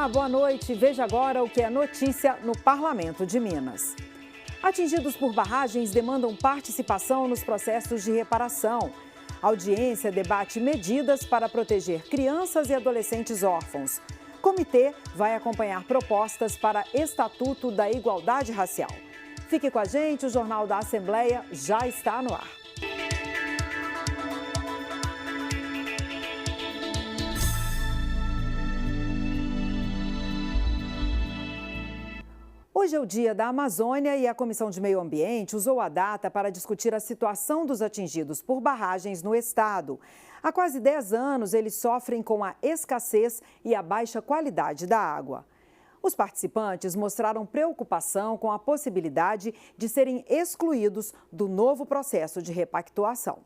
Olá, boa noite. Veja agora o que é notícia no Parlamento de Minas. Atingidos por barragens demandam participação nos processos de reparação. A audiência debate medidas para proteger crianças e adolescentes órfãos. Comitê vai acompanhar propostas para Estatuto da Igualdade Racial. Fique com a gente, o Jornal da Assembleia já está no ar. Hoje é o Dia da Amazônia e a Comissão de Meio Ambiente usou a data para discutir a situação dos atingidos por barragens no estado. Há quase 10 anos, eles sofrem com a escassez e a baixa qualidade da água. Os participantes mostraram preocupação com a possibilidade de serem excluídos do novo processo de repactuação.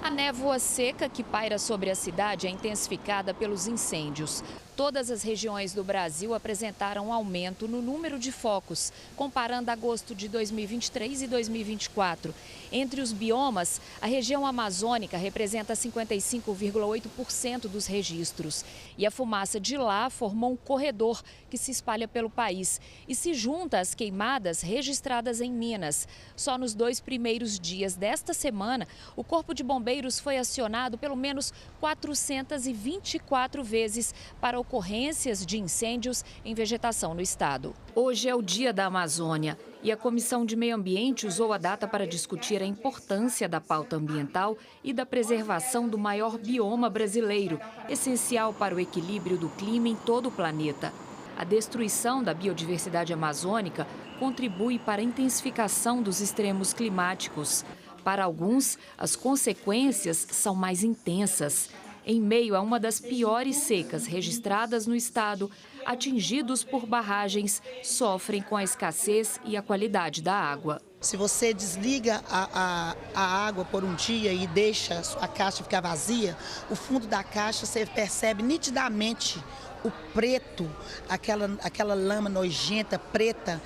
A névoa seca que paira sobre a cidade é intensificada pelos incêndios. Todas as regiões do Brasil apresentaram aumento no número de focos, comparando agosto de 2023 e 2024. Entre os biomas, a região amazônica representa 55,8% dos registros. E a fumaça de lá formou um corredor que se espalha pelo país e se junta às queimadas registradas em Minas. Só nos 2 primeiros dias desta semana, o Corpo de Bombeiros foi acionado pelo menos 424 vezes para ocorrências de incêndios em vegetação no estado. Hoje é o Dia da Amazônia e a Comissão de Meio Ambiente usou a data para discutir a importância da pauta ambiental e da preservação do maior bioma brasileiro, essencial para o equilíbrio do clima em todo o planeta. A destruição da biodiversidade amazônica contribui para a intensificação dos extremos climáticos. Para alguns, as consequências são mais intensas. Em meio a uma das piores secas registradas no estado, atingidos por barragens sofrem com a escassez e a qualidade da água. Se você desliga a água por um dia e deixa a caixa ficar vazia, o fundo da caixa você percebe nitidamente o preto, aquela lama nojenta, preta,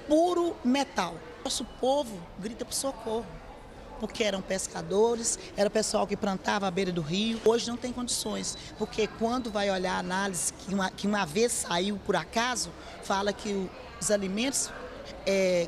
puro metal. Nosso povo grita por socorro, porque eram pescadores, era o pessoal que plantava à beira do rio. Hoje não tem condições, porque quando vai olhar a análise que uma vez saiu por acaso, fala que os alimentos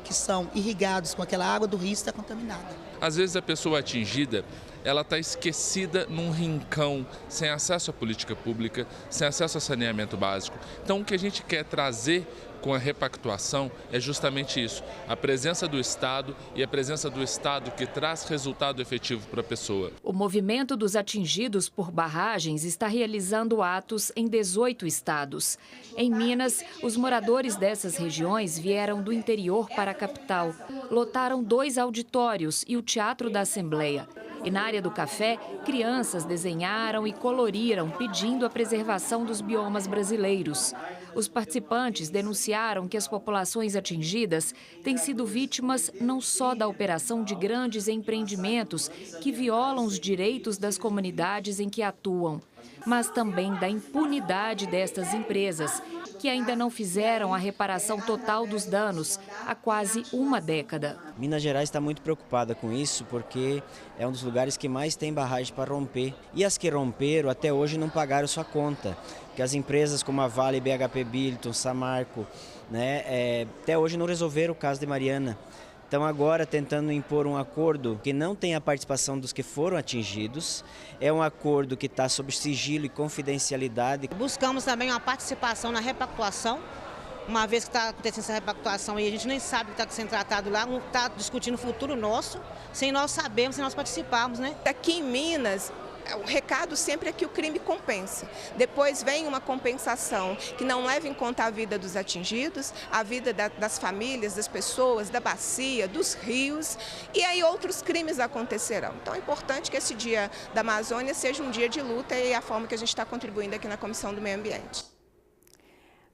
que são irrigados com aquela água do rio está contaminada. Às vezes a pessoa atingida, ela está esquecida num rincão, sem acesso à política pública, sem acesso a saneamento básico. Então o que a gente quer trazer com a repactuação é justamente isso, a presença do Estado e a presença do Estado que traz resultado efetivo para a pessoa. O movimento dos atingidos por barragens está realizando atos em 18 estados. Em Minas, os moradores dessas regiões vieram do interior para a capital. Lotaram 2 auditórios e o Teatro da Assembleia. E na área do café, crianças desenharam e coloriram, pedindo a preservação dos biomas brasileiros. Os participantes denunciaram que as populações atingidas têm sido vítimas não só da operação de grandes empreendimentos que violam os direitos das comunidades em que atuam, mas também da impunidade destas empresas, que ainda não fizeram a reparação total dos danos há quase uma década. Minas Gerais está muito preocupada com isso porque é um dos lugares que mais tem barragem para romper. E as que romperam até hoje não pagaram sua conta, porque as empresas como a Vale, BHP Billiton, Samarco, até hoje não resolveram o caso de Mariana. Estão agora tentando impor um acordo que não tem a participação dos que foram atingidos. É um acordo que está sob sigilo e confidencialidade. Buscamos também uma participação na repactuação, uma vez que está acontecendo essa repactuação e a gente nem sabe o que está sendo tratado lá, não está discutindo o futuro nosso, sem nós sabermos, sem nós participarmos, né? Aqui em Minas, o recado sempre é que o crime compensa. Depois vem uma compensação que não leva em conta a vida dos atingidos, a vida das famílias, das pessoas, da bacia, dos rios, e aí outros crimes acontecerão. Então é importante que esse Dia da Amazônia seja um dia de luta e é a forma que a gente está contribuindo aqui na Comissão do Meio Ambiente.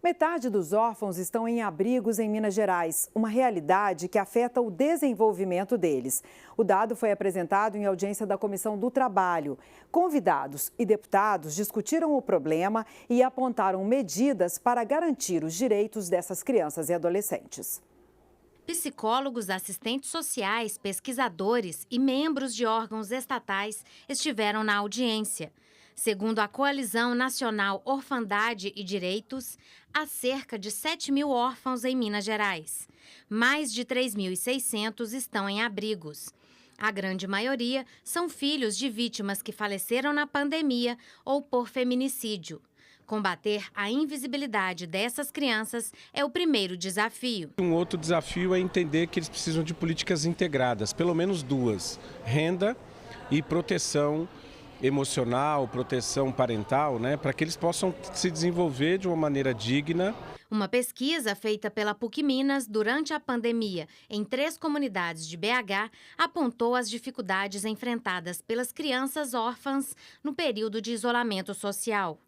Metade dos órfãos estão em abrigos em Minas Gerais, uma realidade que afeta o desenvolvimento deles. O dado foi apresentado em audiência da Comissão do Trabalho. Convidados e deputados discutiram o problema e apontaram medidas para garantir os direitos dessas crianças e adolescentes. Psicólogos, assistentes sociais, pesquisadores e membros de órgãos estatais estiveram na audiência. Segundo a Coalizão Nacional Orfandade e Direitos, há cerca de 7.000 órfãos em Minas Gerais. Mais de 3.600 estão em abrigos. A grande maioria são filhos de vítimas que faleceram na pandemia ou por feminicídio. Combater a invisibilidade dessas crianças é o primeiro desafio. Um outro desafio é entender que eles precisam de políticas integradas, pelo menos duas: renda e proteção emocional, proteção parental, para que eles possam se desenvolver de uma maneira digna. Uma pesquisa feita pela PUC Minas durante a pandemia em 3 comunidades de BH apontou as dificuldades enfrentadas pelas crianças órfãs no período de isolamento social.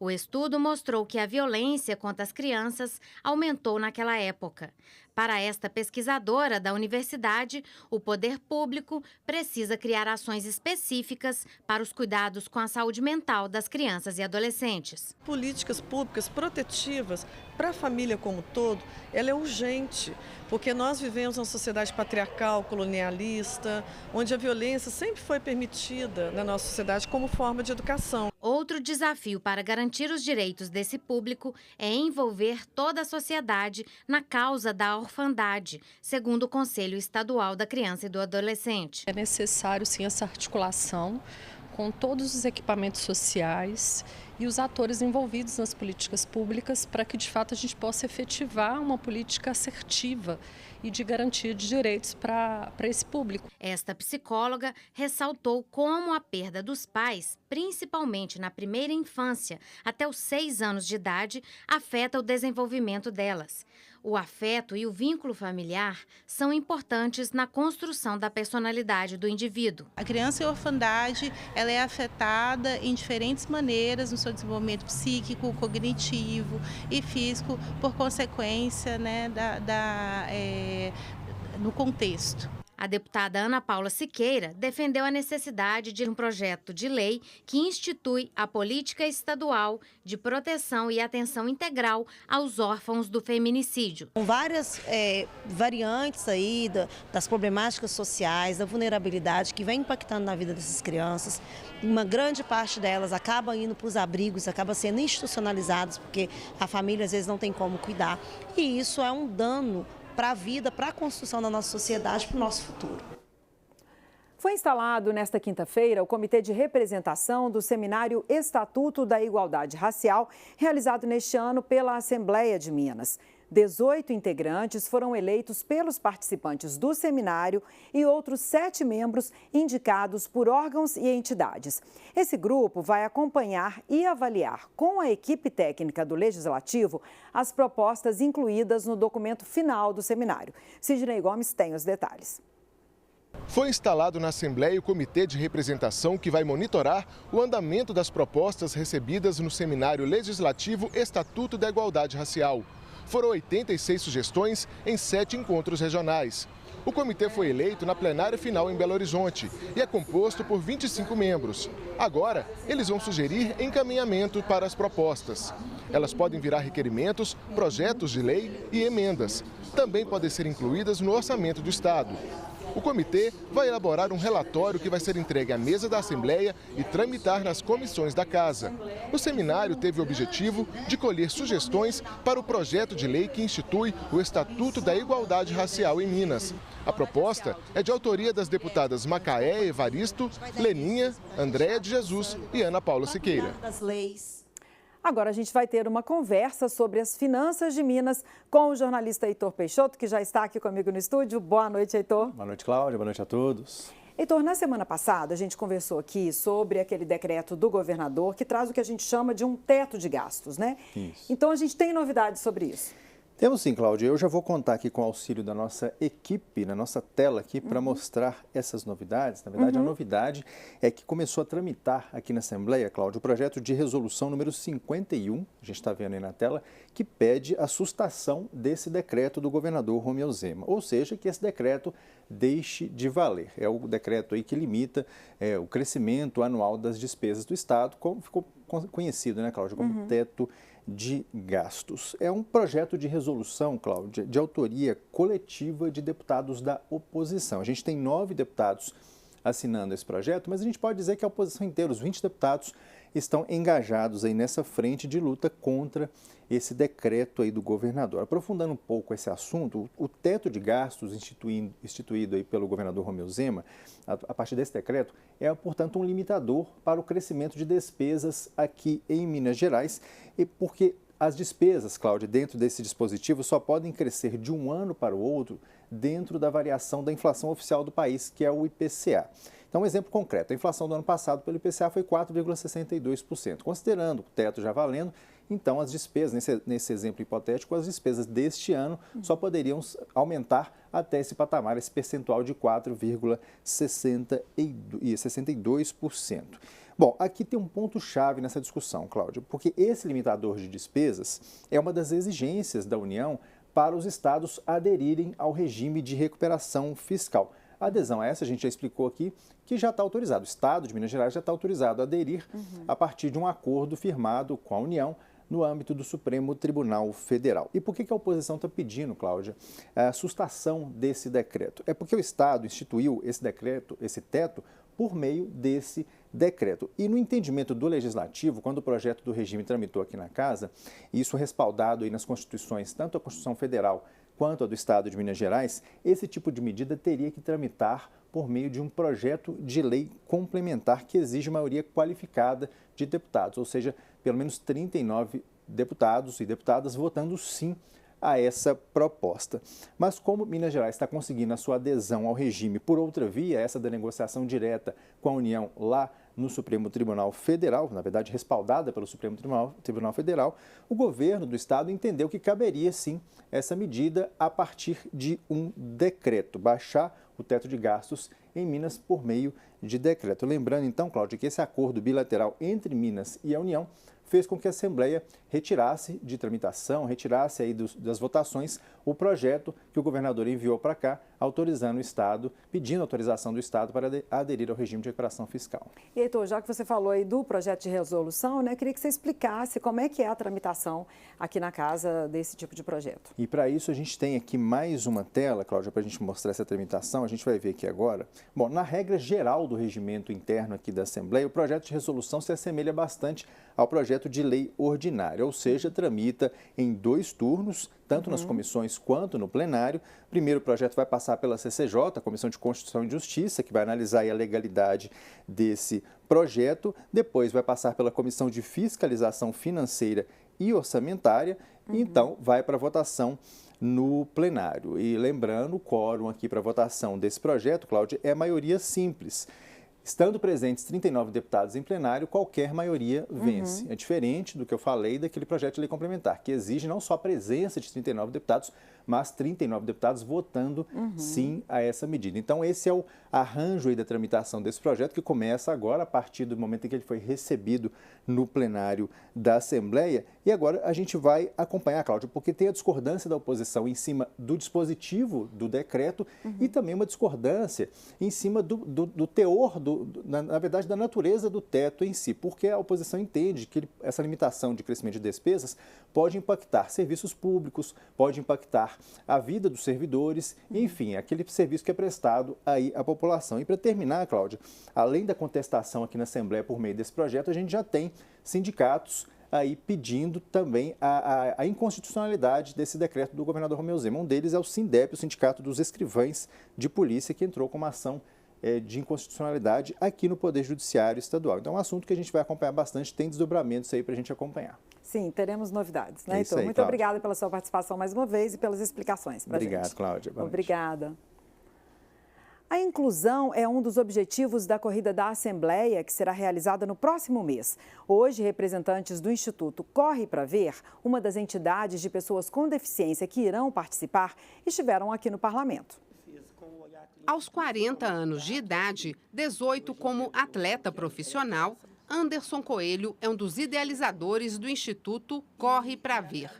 O estudo mostrou que a violência contra as crianças aumentou naquela época. Para esta pesquisadora da universidade, o poder público precisa criar ações específicas para os cuidados com a saúde mental das crianças e adolescentes. Políticas públicas protetivas para a família como um todo, ela é urgente, porque nós vivemos uma sociedade patriarcal, colonialista, onde a violência sempre foi permitida na nossa sociedade como forma de educação. Outro desafio para garantir os direitos desse público é envolver toda a sociedade na causa da orfandade, segundo o Conselho Estadual da Criança e do Adolescente. É necessário, sim, essa articulação com todos os equipamentos sociais e os atores envolvidos nas políticas públicas para que, de fato, a gente possa efetivar uma política assertiva e de garantia de direitos para esse público. Esta psicóloga ressaltou como a perda dos pais, principalmente na primeira infância, até os 6 anos de idade, afeta o desenvolvimento delas. O afeto e o vínculo familiar são importantes na construção da personalidade do indivíduo. A criança em orfandade, ela é afetada em diferentes maneiras no seu desenvolvimento psíquico, cognitivo e físico, por consequência, no contexto. A deputada Ana Paula Siqueira defendeu a necessidade de um projeto de lei que institui a política estadual de proteção e atenção integral aos órfãos do feminicídio. Com várias variantes aí das problemáticas sociais, da vulnerabilidade que vem impactando na vida dessas crianças, uma grande parte delas acaba indo para os abrigos, acaba sendo institucionalizadas porque a família às vezes não tem como cuidar. E isso é um dano para a vida, para a construção da nossa sociedade, para o nosso futuro. Foi instalado nesta quinta-feira o Comitê de Representação do Seminário Estatuto da Igualdade Racial, realizado neste ano pela Assembleia de Minas. 18 integrantes foram eleitos pelos participantes do seminário e outros 7 membros indicados por órgãos e entidades. Esse grupo vai acompanhar e avaliar com a equipe técnica do Legislativo as propostas incluídas no documento final do seminário. Sidney Gomes tem os detalhes. Foi instalado na Assembleia o Comitê de Representação que vai monitorar o andamento das propostas recebidas no Seminário Legislativo Estatuto da Igualdade Racial. Foram 86 sugestões em 7 encontros regionais. O comitê foi eleito na plenária final em Belo Horizonte e é composto por 25 membros. Agora, eles vão sugerir encaminhamento para as propostas. Elas podem virar requerimentos, projetos de lei e emendas. Também podem ser incluídas no orçamento do Estado. O comitê vai elaborar um relatório que vai ser entregue à mesa da Assembleia e tramitar nas comissões da Casa. O seminário teve o objetivo de colher sugestões para o projeto de lei que institui o Estatuto da Igualdade Racial em Minas. A proposta é de autoria das deputadas Macaé Evaristo, Leninha, Andréia de Jesus e Ana Paula Siqueira. Agora a gente vai ter uma conversa sobre as finanças de Minas com o jornalista Heitor Peixoto, que já está aqui comigo no estúdio. Boa noite, Heitor. Boa noite, Cláudia. Boa noite a todos. Heitor, na semana passada a gente conversou aqui sobre aquele decreto do governador que traz o que a gente chama de um teto de gastos, né? Isso. Então a gente tem novidades sobre isso. Temos sim, Cláudia. Eu já vou contar aqui com o auxílio da nossa equipe, na nossa tela aqui, para mostrar essas novidades. Na verdade, a novidade é que começou a tramitar aqui na Assembleia, Cláudia, o projeto de resolução número 51, a gente está vendo aí na tela, que pede a sustação desse decreto do governador Romeu Zema. Ou seja, que esse decreto deixe de valer. É o decreto aí que limita o crescimento anual das despesas do Estado, como ficou conhecido, né, Cláudia, como teto de gastos. É um projeto de resolução, Cláudia, de autoria coletiva de deputados da oposição. A gente tem 9 deputados assinando esse projeto, mas a gente pode dizer que a oposição inteira, os 20 deputados, estão engajados aí nessa frente de luta contra esse decreto aí do governador. Aprofundando um pouco esse assunto, o teto de gastos instituído aí pelo governador Romeu Zema, a partir desse decreto, é, portanto, um limitador para o crescimento de despesas aqui em Minas Gerais, e porque as despesas, Cláudia, dentro desse dispositivo só podem crescer de um ano para o outro dentro da variação da inflação oficial do país, que é o IPCA. Então, um exemplo concreto, a inflação do ano passado pelo IPCA foi 4,62%. Considerando o teto já valendo, então as despesas, nesse exemplo hipotético, as despesas deste ano só poderiam aumentar até esse patamar, esse percentual de 4,62%. Bom, aqui tem um ponto-chave nessa discussão, Cláudia, porque esse limitador de despesas é uma das exigências da União para os estados aderirem ao regime de recuperação fiscal. A adesão a essa, a gente já explicou aqui, que já está autorizado. O Estado de Minas Gerais já está autorizado a aderir a partir de um acordo firmado com a União no âmbito do Supremo Tribunal Federal. E por que a oposição está pedindo, Cláudia, a sustação desse decreto? É porque o Estado instituiu esse decreto, esse teto, por meio desse decreto. E no entendimento do Legislativo, quando o projeto do regime tramitou aqui na Casa, isso respaldado aí nas Constituições, tanto a Constituição Federal quanto a do Estado de Minas Gerais, esse tipo de medida teria que tramitar por meio de um projeto de lei complementar que exige maioria qualificada de deputados, ou seja, pelo menos 39 deputados e deputadas votando sim a essa proposta. Mas como Minas Gerais está conseguindo a sua adesão ao regime por outra via, essa da negociação direta com a União lá no Supremo Tribunal Federal, na verdade respaldada pelo Supremo Tribunal Federal, o governo do estado entendeu que caberia sim essa medida a partir de um decreto, baixar o teto de gastos em Minas por meio de decreto. Lembrando então, Cláudia, que esse acordo bilateral entre Minas e a União fez com que a Assembleia retirasse de tramitação, retirasse aí das votações o projeto que o governador enviou para cá, autorizando o Estado, pedindo autorização do Estado para aderir ao regime de recuperação fiscal. E, Heitor, já que você falou aí do projeto de resolução, né, queria que você explicasse como é que é a tramitação aqui na Casa desse tipo de projeto. E para isso a gente tem aqui mais uma tela, Cláudia, para a gente mostrar essa tramitação, a gente vai ver aqui agora. Bom, na regra geral do regimento interno aqui da Assembleia, o projeto de resolução se assemelha bastante ao projeto de lei ordinária, ou seja, tramita em 2 turnos, tanto nas comissões quanto no plenário. Primeiro, o projeto vai passar pela CCJ, a Comissão de Constituição e Justiça, que vai analisar aí a legalidade desse projeto. Depois vai passar pela Comissão de Fiscalização Financeira e Orçamentária. E então vai para votação no plenário. E lembrando, o quórum aqui para votação desse projeto, Cláudia, é maioria simples. Estando presentes 39 deputados em plenário, qualquer maioria vence. É diferente do que eu falei daquele projeto de lei complementar, que exige não só a presença de 39 deputados, mas 39 deputados votando sim a essa medida. Então, esse é o arranjo aí da tramitação desse projeto, que começa agora, a partir do momento em que ele foi recebido no plenário da Assembleia. E agora a gente vai acompanhar, Cláudia, porque tem a discordância da oposição em cima do dispositivo do decreto e também uma discordância em cima do teor, na verdade, da natureza do teto em si, porque a oposição entende que essa limitação de crescimento de despesas pode impactar serviços públicos, pode impactar a vida dos servidores, enfim, aquele serviço que é prestado aí à população. E para terminar, Cláudia, além da contestação aqui na Assembleia por meio desse projeto, a gente já tem sindicatos aí pedindo também a inconstitucionalidade desse decreto do governador Romeu Zema. Um deles é o SINDEP, o Sindicato dos Escrivães de Polícia, que entrou com uma ação de inconstitucionalidade aqui no Poder Judiciário Estadual. Então é um assunto que a gente vai acompanhar bastante, tem desdobramentos aí para a gente acompanhar. Sim, teremos novidades, né, Heitor? Muito obrigada pela sua participação mais uma vez e pelas explicações para a gente. Obrigado, Cláudia. Obrigada. A inclusão é um dos objetivos da corrida da Assembleia, que será realizada no próximo mês. Hoje, representantes do Instituto Corre Pra Ver, uma das entidades de pessoas com deficiência que irão participar, estiveram aqui no Parlamento. Aos 40 anos de idade, 18 como atleta profissional, Anderson Coelho é um dos idealizadores do Instituto Corre Pra Ver,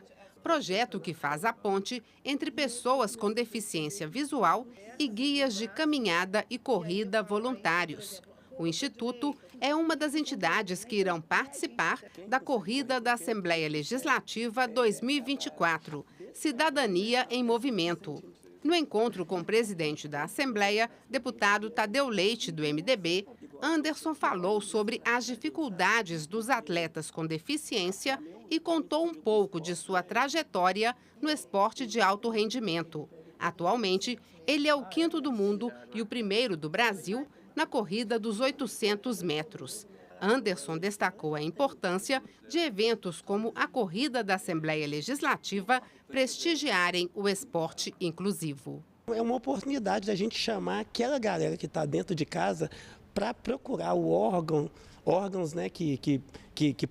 projeto que faz a ponte entre pessoas com deficiência visual e guias de caminhada e corrida voluntários. O Instituto é uma das entidades que irão participar da corrida da Assembleia Legislativa 2024, Cidadania em Movimento. No encontro com o presidente da Assembleia, deputado Tadeu Leite, do MDB, Anderson falou sobre as dificuldades dos atletas com deficiência e contou um pouco de sua trajetória no esporte de alto rendimento. Atualmente, ele é o 5º do mundo e o 1º do Brasil na corrida dos 800 metros. Anderson destacou a importância de eventos como a corrida da Assembleia Legislativa prestigiarem o esporte inclusivo. É uma oportunidade da gente chamar aquela galera que está dentro de casa para procurar órgãos, né, que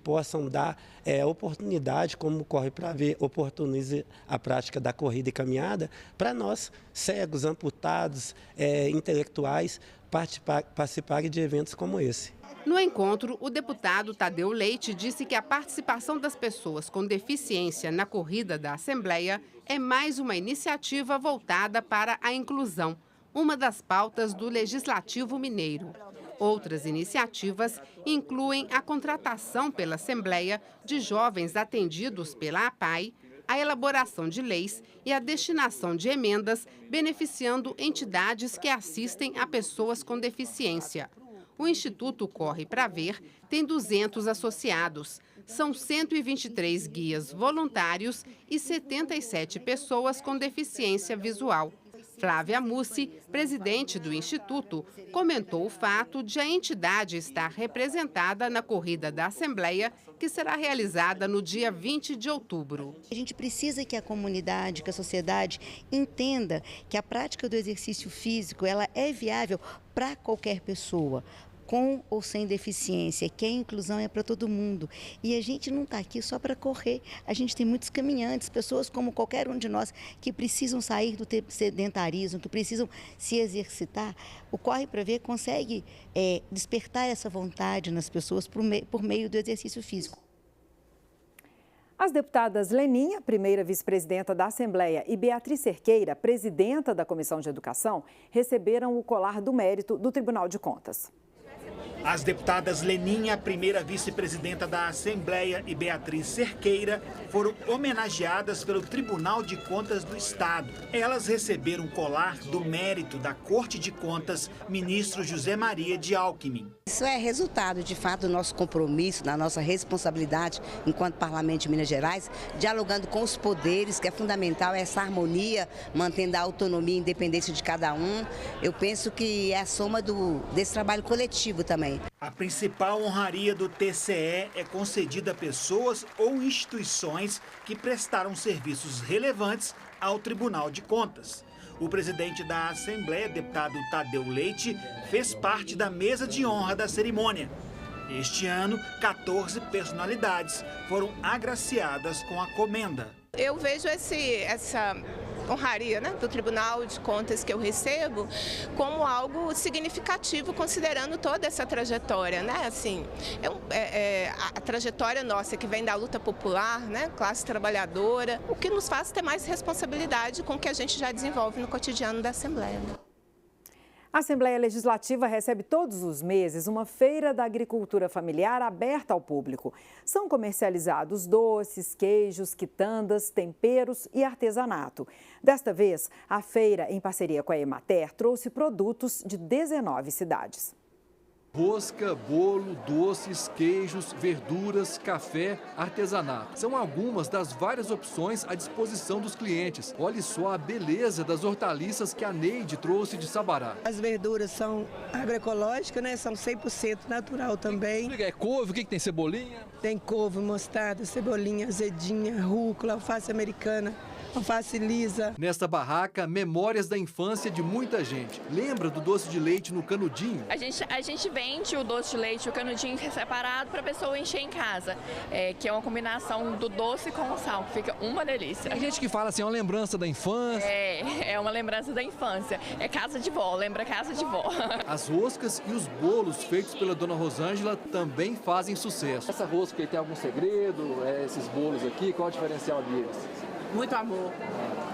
possam dar oportunidade, como Corre para Ver, oportunize a prática da corrida e caminhada, para nós, cegos, amputados, intelectuais, participarem de eventos como esse. No encontro, o deputado Tadeu Leite disse que a participação das pessoas com deficiência na corrida da Assembleia é mais uma iniciativa voltada para a inclusão, uma das pautas do Legislativo Mineiro. Outras iniciativas incluem a contratação pela Assembleia de jovens atendidos pela APAI, a elaboração de leis e a destinação de emendas beneficiando entidades que assistem a pessoas com deficiência. O Instituto Corre para Ver tem 200 associados. São 123 guias voluntários e 77 pessoas com deficiência visual. Flávia Mussi, presidente do Instituto, comentou o fato de a entidade estar representada na corrida da Assembleia, que será realizada no dia 20 de outubro. A gente precisa que a comunidade, que a sociedade entenda que a prática do exercício físico ela é viável para qualquer pessoa, com ou sem deficiência, que a inclusão é para todo mundo. E a gente não está aqui só para correr, a gente tem muitos caminhantes, pessoas como qualquer um de nós que precisam sair do sedentarismo, que precisam se exercitar. O Corre para Ver consegue despertar essa vontade nas pessoas por meio do exercício físico. As deputadas Leninha, primeira vice-presidenta da Assembleia, e Beatriz Cerqueira, presidenta da Comissão de Educação, receberam o colar do mérito do Tribunal de Contas. As deputadas Leninha, primeira vice-presidenta da Assembleia, e Beatriz Cerqueira foram homenageadas pelo Tribunal de Contas do Estado. Elas receberam o colar do mérito da Corte de Contas, ministro José Maria de Alckmin. Isso é resultado, de fato, do nosso compromisso, da nossa responsabilidade enquanto Parlamento de Minas Gerais, dialogando com os poderes, que é fundamental essa harmonia, mantendo a autonomia e independência de cada um. Eu penso que é a soma desse trabalho coletivo também. A principal honraria do TCE é concedida a pessoas ou instituições que prestaram serviços relevantes ao Tribunal de Contas. O presidente da Assembleia, deputado Tadeu Leite, fez parte da mesa de honra da cerimônia. Este ano, 14 personalidades foram agraciadas com a comenda. Eu vejo essa honraria, né, do Tribunal de Contas que eu recebo como algo significativo, considerando toda essa trajetória, né? Assim, a trajetória nossa que vem da luta popular, né, classe trabalhadora, o que nos faz ter mais responsabilidade com o que a gente já desenvolve no cotidiano da Assembleia. A Assembleia Legislativa recebe todos os meses uma feira da agricultura familiar aberta ao público. São comercializados doces, queijos, quitandas, temperos e artesanato. Desta vez, a feira, em parceria com a Emater, trouxe produtos de 19 cidades. Rosca, bolo, doces, queijos, verduras, café, artesanato. São algumas das várias opções à disposição dos clientes. Olhe só a beleza das hortaliças que a Neide trouxe de Sabará. As verduras são agroecológicas, né? São 100% natural também. É couve, o que tem? Cebolinha? Tem couve, mostarda, cebolinha, azedinha, rúcula, alface americana, alface lisa. Nesta barraca, memórias da infância de muita gente. Lembra do doce de leite no canudinho? A gente vende o doce de leite e o canudinho separado para a pessoa encher em casa, que é uma combinação do doce com o sal, que fica uma delícia. Tem gente que fala assim, é uma lembrança da infância. É uma lembrança da infância. É casa de vó, lembra casa de vó. As roscas e os bolos feitos pela dona Rosângela também fazem sucesso. Essa rosca aí tem algum segredo? Esses bolos aqui, qual é o diferencial deles? Muito amor.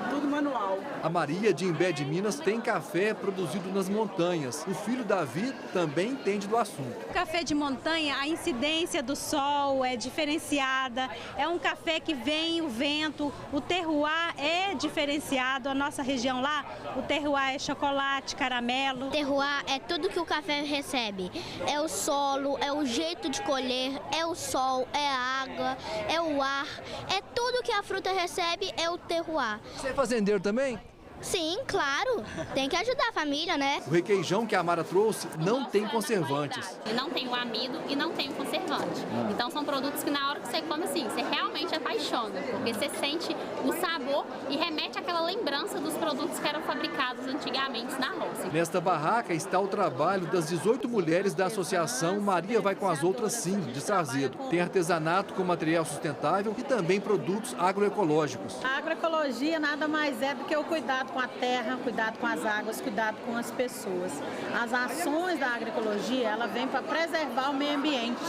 tudo manual. A Maria de Imbé de Minas tem café produzido nas montanhas. O filho Davi também entende do assunto. O café de montanha, a incidência do sol é diferenciada, é um café que vem o vento, o terroir é diferenciado, a nossa região lá, o terroir é chocolate, caramelo. O terroir é tudo que o café recebe, é o solo, é o jeito de colher, é o sol, é a água, é o ar, é tudo que a fruta recebe, é o terroir. Você é fazendeiro também? Sim, claro. Tem que ajudar a família, né? O requeijão que a Amara trouxe não tem conservantes. Não tem o amido e não tem o conservante. Então são produtos que na hora que você come assim, você realmente apaixona, porque você sente o sabor e remete àquela lembrança dos produtos que eram fabricados antigamente na roça. Nesta barraca está o trabalho das 18 mulheres da associação Maria Vai com as Outras Sim, de Sarzedo. Tem artesanato com material sustentável e também produtos agroecológicos. A agroecologia nada mais é do que o cuidado com a terra, cuidado com as águas, cuidado com as pessoas. As ações da agroecologia, ela vem para preservar o meio ambiente.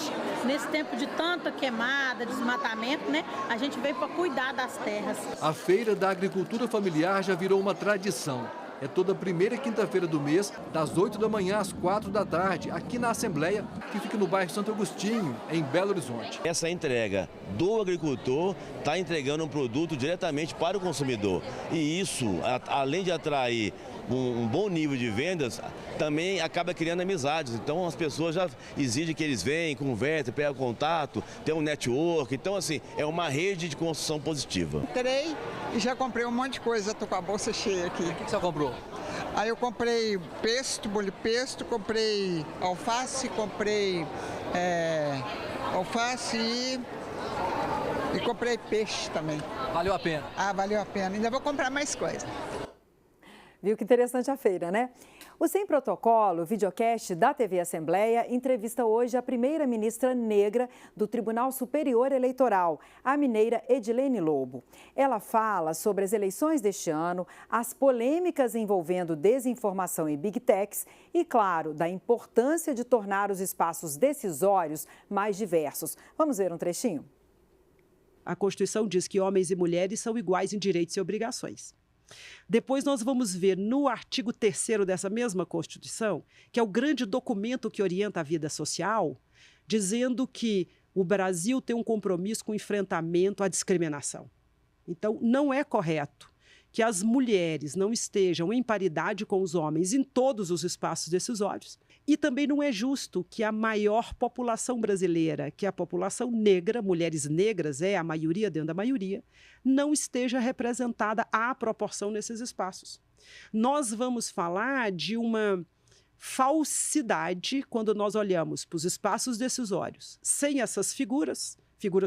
Nesse tempo de tanta queimada, desmatamento, né, a gente veio para cuidar das terras. A Feira da Agricultura Familiar já virou uma tradição. É toda primeira quinta-feira do mês, das 8 da manhã às 4 da tarde, aqui na Assembleia, que fica no bairro Santo Agostinho, em Belo Horizonte. Essa entrega do agricultor está entregando um produto diretamente para o consumidor. E isso, além de atrair um bom nível de vendas, também acaba criando amizades. Então as pessoas já exigem que eles venham, conversem, pegam contato, tem um network. Então, assim, é uma rede de construção positiva. Entrei e já comprei um monte de coisa, estou com a bolsa cheia aqui. O que você comprou? Aí eu comprei pesto, molho pesto, comprei alface, comprei alface e comprei peixe também. Valeu a pena? Ah, valeu a pena. Ainda vou comprar mais coisa. Viu que interessante a feira, né? O Sem Protocolo, o videocast da TV Assembleia, entrevista hoje a primeira-ministra negra do Tribunal Superior Eleitoral, a mineira Edilene Lobo. Ela fala sobre as eleições deste ano, as polêmicas envolvendo desinformação e big techs e, claro, da importância de tornar os espaços decisórios mais diversos. Vamos ver um trechinho? A Constituição diz que homens e mulheres são iguais em direitos e obrigações. Depois nós vamos ver no artigo 3º dessa mesma Constituição, que é o grande documento que orienta a vida social, dizendo que o Brasil tem um compromisso com o enfrentamento à discriminação. Então, não é correto que as mulheres não estejam em paridade com os homens em todos os espaços decisórios. E também não é justo que a maior população brasileira, que é a população negra, mulheres negras é a maioria dentro da maioria, não esteja representada à proporção nesses espaços. Nós vamos falar de uma falsidade quando nós olhamos para os espaços decisórios sem essas figuras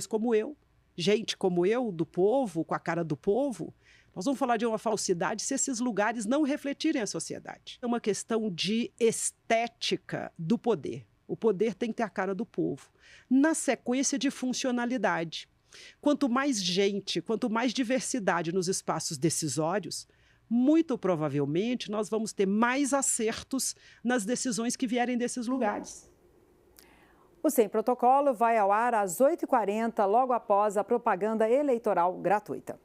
como eu, gente como eu, do povo, com a cara do povo. Nós vamos falar de uma falsidade se esses lugares não refletirem a sociedade. É uma questão de estética do poder. O poder tem que ter a cara do povo. Na sequência de funcionalidade. Quanto mais gente, quanto mais diversidade nos espaços decisórios, muito provavelmente nós vamos ter mais acertos nas decisões que vierem desses lugares. O Sem Protocolo vai ao ar às 8h40, logo após a propaganda eleitoral gratuita.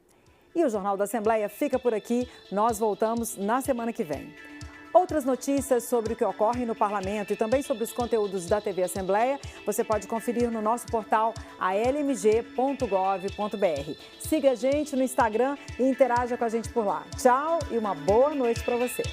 E o Jornal da Assembleia fica por aqui. Nós voltamos na semana que vem. Outras notícias sobre o que ocorre no Parlamento e também sobre os conteúdos da TV Assembleia, você pode conferir no nosso portal almg.gov.br. Siga a gente no Instagram e interaja com a gente por lá. Tchau e uma boa noite para você.